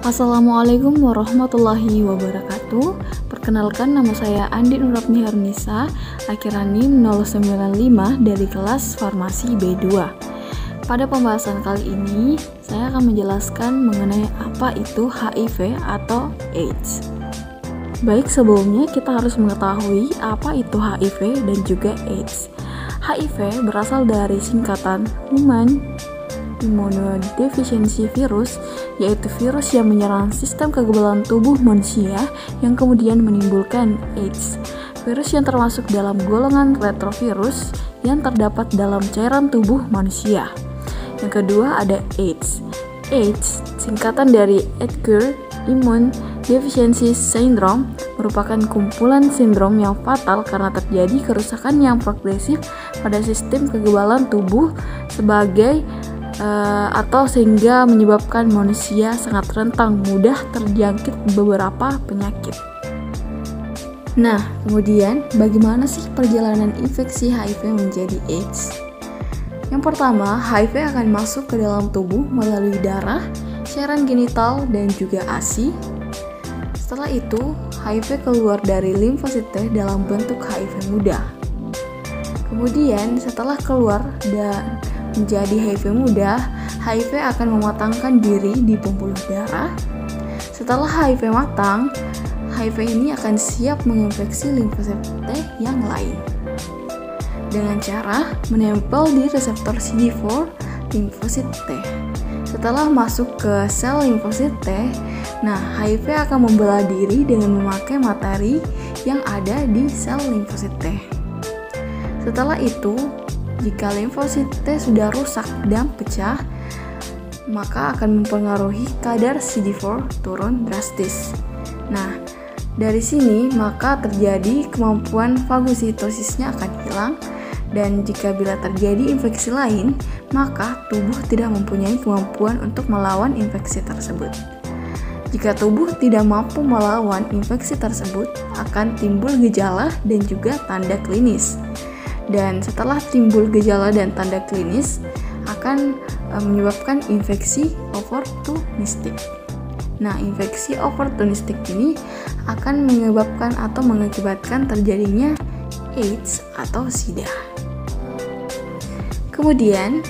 Assalamualaikum warahmatullahi wabarakatuh. Perkenalkan, nama saya Andi Nurapni Harnisa, akhiran NIM 095 dari kelas Farmasi B2. Pada pembahasan kali ini, saya akan menjelaskan mengenai apa itu HIV atau AIDS. Baik, sebelumnya kita harus mengetahui apa itu HIV dan juga AIDS. HIV berasal dari singkatan Human Immunodeficiency Virus, yaitu virus yang menyerang sistem kekebalan tubuh manusia yang kemudian menimbulkan AIDS. Virus yang termasuk dalam golongan retrovirus yang terdapat dalam cairan tubuh manusia. Yang kedua ada AIDS. AIDS, singkatan dari Acquired Immune Deficiency Syndrome, merupakan kumpulan sindrom yang fatal karena terjadi kerusakan yang progresif pada sistem kekebalan tubuh atau sehingga menyebabkan manusia sangat rentan mudah terjangkit beberapa penyakit. Nah, kemudian bagaimana sih perjalanan infeksi HIV menjadi AIDS? Yang pertama, HIV akan masuk ke dalam tubuh melalui darah, cairan genital, dan juga ASI. Setelah itu, HIV keluar dari limfosit T dalam bentuk HIV muda. Kemudian, setelah keluar dan menjadi HIV muda, HIV akan mematangkan diri di pembuluh darah. Setelah HIV matang, HIV ini akan siap menginfeksi limfosit T yang lain dengan cara menempel di reseptor CD4 limfosit T. Setelah masuk ke sel limfosit T, HIV akan membela diri dengan memakai materi yang ada di sel limfosit T. Setelah itu, jika limfosit T sudah rusak dan pecah, maka akan mempengaruhi kadar CD4 turun drastis. Dari sini maka terjadi kemampuan fagositosisnya akan hilang, dan jika bila terjadi infeksi lain, maka tubuh tidak mempunyai kemampuan untuk melawan infeksi tersebut. Jika tubuh tidak mampu melawan infeksi tersebut, akan timbul gejala dan juga tanda klinis. Dan setelah timbul gejala dan tanda klinis, akan menyebabkan infeksi oportunistik. Infeksi oportunistik ini akan menyebabkan atau mengakibatkan terjadinya AIDS atau SIDA. Kemudian,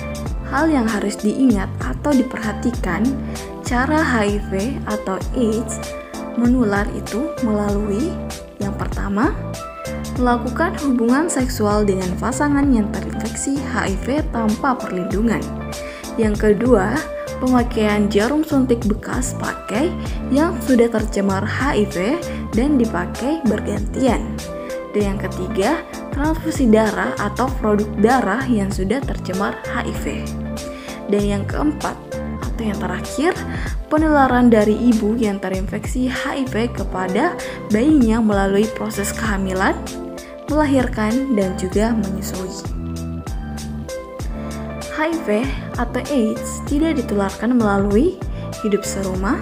hal yang harus diingat atau diperhatikan, cara HIV atau AIDS menular itu melalui yang pertama, melakukan hubungan seksual dengan pasangan yang terinfeksi HIV tanpa perlindungan. Yang kedua, pemakaian jarum suntik bekas pakai yang sudah tercemar HIV dan dipakai bergantian. Dan yang ketiga, transfusi darah atau produk darah yang sudah tercemar HIV. Dan yang keempat, atau yang terakhir, penularan dari ibu yang terinfeksi HIV kepada bayinya melalui proses kehamilan, melahirkan, dan juga menyusui. HIV atau AIDS tidak ditularkan melalui hidup serumah,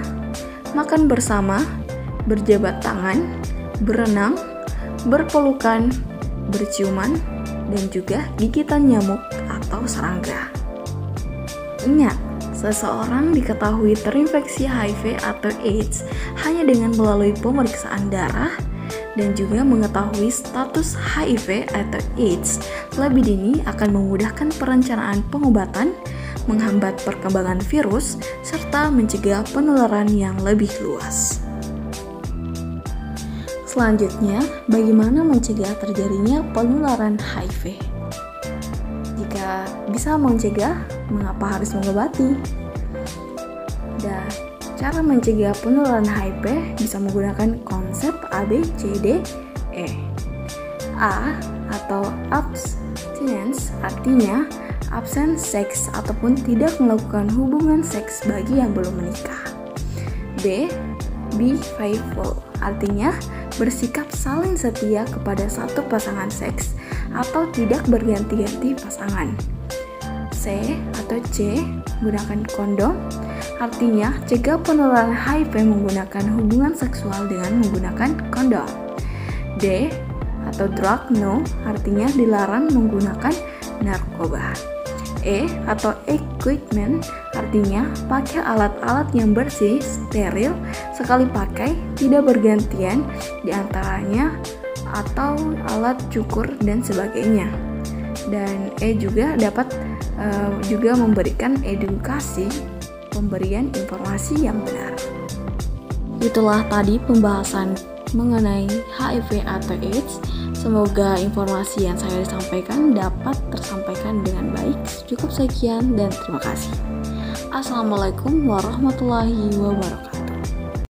makan bersama, berjabat tangan, berenang, berpelukan, berciuman, dan juga gigitan nyamuk atau serangga. Ingat, seseorang diketahui terinfeksi HIV atau AIDS hanya dengan melalui pemeriksaan darah dan juga mengetahui status HIV atau AIDS lebih dini akan memudahkan perencanaan pengobatan, menghambat perkembangan virus, serta mencegah penularan yang lebih luas. Selanjutnya, bagaimana mencegah terjadinya penularan HIV? Jika bisa mencegah, mengapa harus mengobati? Dan cara mencegah penularan HIV bisa menggunakan konsep ABCDE. A atau abstinence artinya absen seks ataupun tidak melakukan hubungan seks bagi yang belum menikah. B. Be faithful artinya bersikap saling setia kepada satu pasangan seks atau tidak berganti-ganti pasangan. C atau C. Gunakan kondom artinya cegah penularan HIV menggunakan hubungan seksual dengan menggunakan kondom. D atau drug no artinya dilarang menggunakan narkoba. E atau equipment Artinya, pakai alat-alat yang bersih, steril, sekali pakai, tidak bergantian di antaranya, atau alat cukur dan sebagainya. Dan juga dapat juga memberikan edukasi, pemberian informasi yang benar. Itulah tadi pembahasan mengenai HIV atau AIDS. Semoga informasi yang saya sampaikan dapat tersampaikan dengan baik. Cukup sekian dan terima kasih. Assalamualaikum warahmatullahi wabarakatuh.